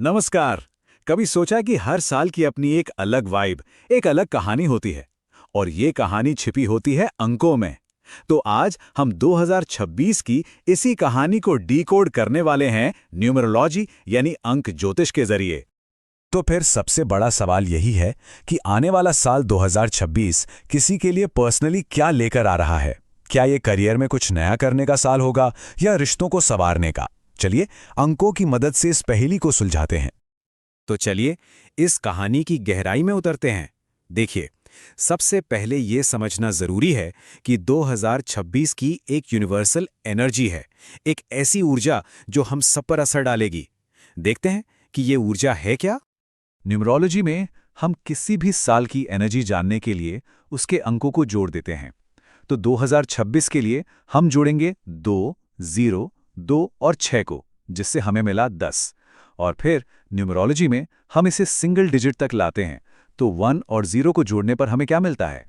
नमस्कार। कभी सोचा कि हर साल की अपनी एक अलग वाइब, एक अलग कहानी होती है और ये कहानी छिपी होती है अंकों में। तो आज हम 2026 की इसी कहानी को डीकोड करने वाले हैं न्यूमरोलॉजी यानी अंक ज्योतिष के जरिए। तो फिर सबसे बड़ा सवाल यही है कि आने वाला साल 2026 किसी के लिए पर्सनली क्या लेकर आ रहा है। क्या ये करियर में कुछ नया करने का साल होगा या रिश्तों को संवारने का? चलिए अंकों की मदद से इस पहेली को सुलझाते हैं। तो चलिए इस कहानी की गहराई में उतरते हैं। देखिए, सबसे पहले ये समझना जरूरी है कि 2026 की एक यूनिवर्सल एनर्जी है, एक ऐसी ऊर्जा जो हम सब पर असर डालेगी। देखते हैं कि ये ऊर्जा है क्या। न्यूमरोलॉजी में हम किसी भी साल की एनर्जी जानने के लिए उसके अंकों को जोड़ देते हैं। तो 2026 के लिए हम जोड़ेंगे 2, 0, 2 और 6 को, जिससे हमें मिला 10। और फिर न्यूमरोलॉजी में हम इसे सिंगल डिजिट तक लाते हैं, तो 1 और 0 को जोड़ने पर हमें क्या मिलता है?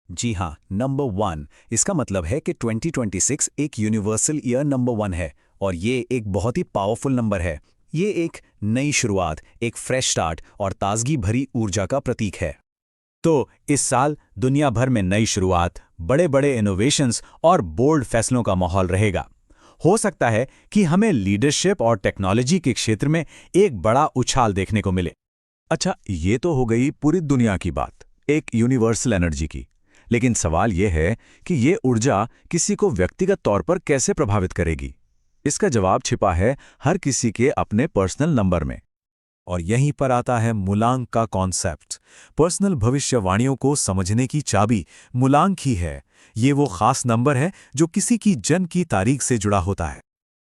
जी हाँ, नंबर 1। इसका मतलब है कि 2026 एक यूनिवर्सल ईयर नंबर 1 है और ये एक बहुत ही पावरफुल नंबर है। ये एक नई शुरुआत, एक फ्रेश स्टार्ट और ताजगी भरी ऊर्जा का प्रतीक है। तो इस साल दुनिया भर में नई शुरुआत, बड़े बड़े इनोवेशंस और बोल्ड फैसलों का माहौल रहेगा। हो सकता है कि हमें लीडरशिप और टेक्नोलॉजी के क्षेत्र में एक बड़ा उछाल देखने को मिले। अच्छा, ये तो हो गई पूरी दुनिया की बात, एक यूनिवर्सल एनर्जी की। लेकिन सवाल यह है कि ये ऊर्जा किसी को व्यक्तिगत तौर पर कैसे प्रभावित करेगी? इसका जवाब छिपा है हर किसी के अपने पर्सनल नंबर में। और यहीं पर आता है मूलांक का कॉन्सेप्ट। पर्सनल भविष्यवाणियों को समझने की चाबी मूलांक ही है। ये वो खास नंबर है जो किसी की जन्म की तारीख से जुड़ा होता है।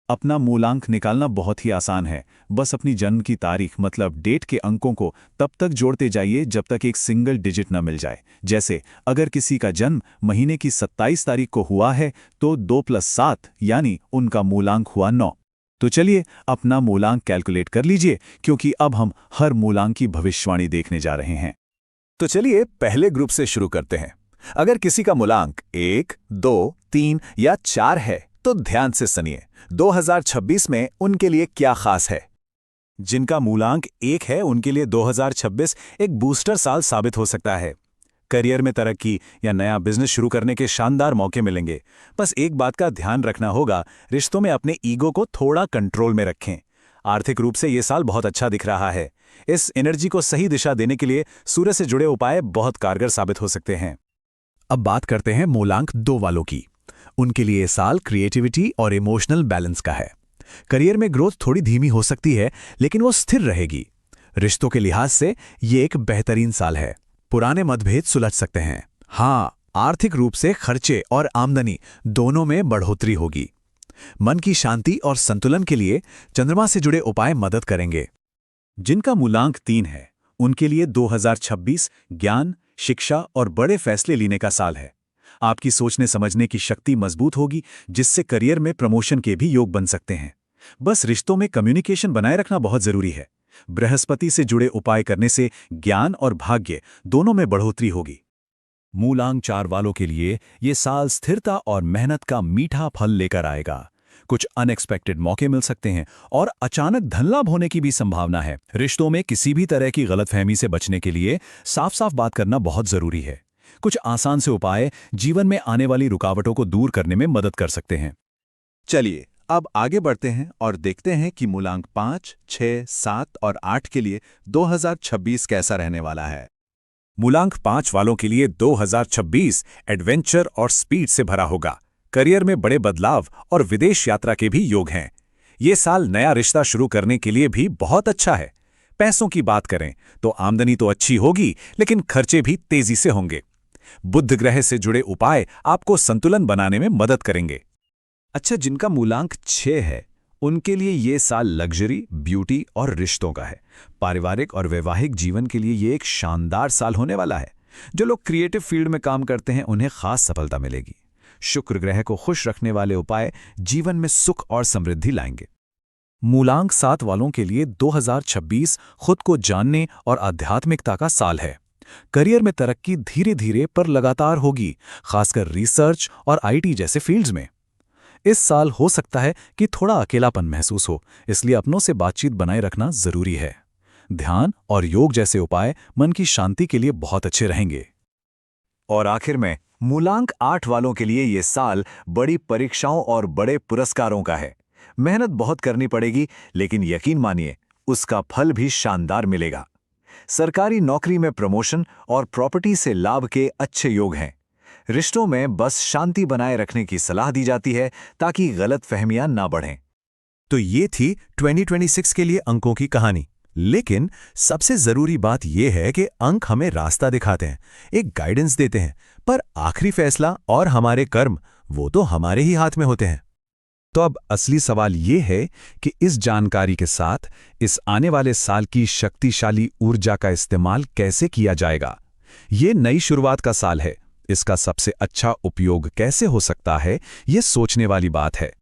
अपना मूलांक निकालना बहुत ही आसान है। बस अपनी जन्म की तारीख मतलब डेट के अंकों को तब तक जोड़ते जाइए जब तक एक सिंगल डिजिट न मिल जाए। जैसे अगर किसी का जन्म महीने की 27 तारीख को हुआ है तो 2 + 7 यानी उनका मूलांक हुआ 9। तो चलिए अपना मूलांक कैलकुलेट कर लीजिए, क्योंकि अब हम हर मूलांक की भविष्यवाणी देखने जा रहे हैं। तो चलिए पहले ग्रुप से शुरू करते हैं। अगर किसी का मूलांक 1, 2, 3 या 4 है तो ध्यान से सुनिए, 2026 में उनके लिए क्या खास है। जिनका मूलांक 1 है उनके लिए 2026 एक बूस्टर साल साबित हो सकता है। करियर में तरक्की या नया बिजनेस शुरू करने के शानदार मौके मिलेंगे। बस एक बात का ध्यान रखना होगा, रिश्तों में अपने ईगो को थोड़ा कंट्रोल में रखें। आर्थिक रूप से ये साल बहुत अच्छा दिख रहा है। इस एनर्जी को सही दिशा देने के लिए सूर्य से जुड़े उपाय बहुत कारगर साबित हो सकते हैं। अब बात करते हैं मूलांक 2 वालों की। उनके लिए ये साल क्रिएटिविटी और इमोशनल बैलेंस का है। करियर में ग्रोथ थोड़ी धीमी हो सकती है, लेकिन वो स्थिर रहेगी। रिश्तों के लिहाज से ये एक बेहतरीन साल है। पुराने मतभेद सुलझ सकते हैं। हाँ, आर्थिक रूप से खर्चे और आमदनी दोनों में बढ़ोतरी होगी। मन की शांति और संतुलन के लिए चंद्रमा से जुड़े उपाय मदद करेंगे। जिनका मूलांक 3 है उनके लिए 2026 ज्ञान, शिक्षा और बड़े फैसले लेने का साल है। आपकी सोचने समझने की शक्ति मजबूत होगी, जिससे करियर में प्रमोशन के भी योग बन सकते हैं। बस रिश्तों में कम्युनिकेशन बनाए रखना बहुत जरूरी है। बृहस्पति से जुड़े उपाय करने से ज्ञान और भाग्य दोनों में बढ़ोतरी होगी। मूलांक 4 वालों के लिए ये साल स्थिरता और मेहनत का मीठा फल लेकर आएगा। कुछ अनएक्सपेक्टेड मौके मिल सकते हैं और अचानक धन लाभ होने की भी संभावना है। रिश्तों में किसी भी तरह की गलतफहमी से बचने के लिए साफ साफ बात करना बहुत जरूरी है। कुछ आसान से उपाय जीवन में आने वाली रुकावटों को दूर करने में मदद कर सकते हैं। चलिए अब आगे बढ़ते हैं और देखते हैं कि मूलांक 5, 6, 7 और 8 के लिए 2026 कैसा रहने वाला है। मूलांक 5 वालों के लिए 2026 एडवेंचर और स्पीड से भरा होगा। करियर में बड़े बदलाव और विदेश यात्रा के भी योग हैं। ये साल नया रिश्ता शुरू करने के लिए भी बहुत अच्छा है। पैसों की बात करें तो आमदनी तो अच्छी होगी, लेकिन खर्चे भी तेजी से होंगे। बुध ग्रह से जुड़े उपाय आपको संतुलन बनाने में मदद करेंगे। अच्छा, जिनका मूलांक 6 है उनके लिए ये साल लग्जरी, ब्यूटी और रिश्तों का है। पारिवारिक और वैवाहिक जीवन के लिए ये एक शानदार साल होने वाला है। जो लोग क्रिएटिव फील्ड में काम करते हैं उन्हें खास सफलता मिलेगी। शुक्र ग्रह को खुश रखने वाले उपाय जीवन में सुख और समृद्धि लाएंगे। मूलांक 7 वालों के लिए 2026 खुद को जानने और आध्यात्मिकता का साल है। करियर में तरक्की धीरे धीरे पर लगातार होगी, खासकर रिसर्च और आईटी जैसे फील्ड्स में। इस साल हो सकता है कि थोड़ा अकेलापन महसूस हो, इसलिए अपनों से बातचीत बनाए रखना जरूरी है। ध्यान और योग जैसे उपाय मन की शांति के लिए बहुत अच्छे रहेंगे। और आखिर में मूलांक 8 वालों के लिए ये साल बड़ी परीक्षाओं और बड़े पुरस्कारों का है। मेहनत बहुत करनी पड़ेगी, लेकिन यकीन मानिए उसका फल भी शानदार मिलेगा। सरकारी नौकरी में प्रमोशन और प्रॉपर्टी से लाभ के अच्छे योग हैं। रिश्तों में बस शांति बनाए रखने की सलाह दी जाती है ताकि गलतफहमियां ना बढ़ें। तो ये थी 2026 के लिए अंकों की कहानी। लेकिन सबसे जरूरी बात यह है कि अंक हमें रास्ता दिखाते हैं, एक गाइडेंस देते हैं, पर आखिरी फैसला और हमारे कर्म वो तो हमारे ही हाथ में होते हैं। तो अब असली सवाल ये है कि इस जानकारी के साथ इस आने वाले साल की शक्तिशाली ऊर्जा का इस्तेमाल कैसे किया जाएगा। ये नई शुरुआत का साल है, इसका सबसे अच्छा उपयोग कैसे हो सकता है, ये सोचने वाली बात है।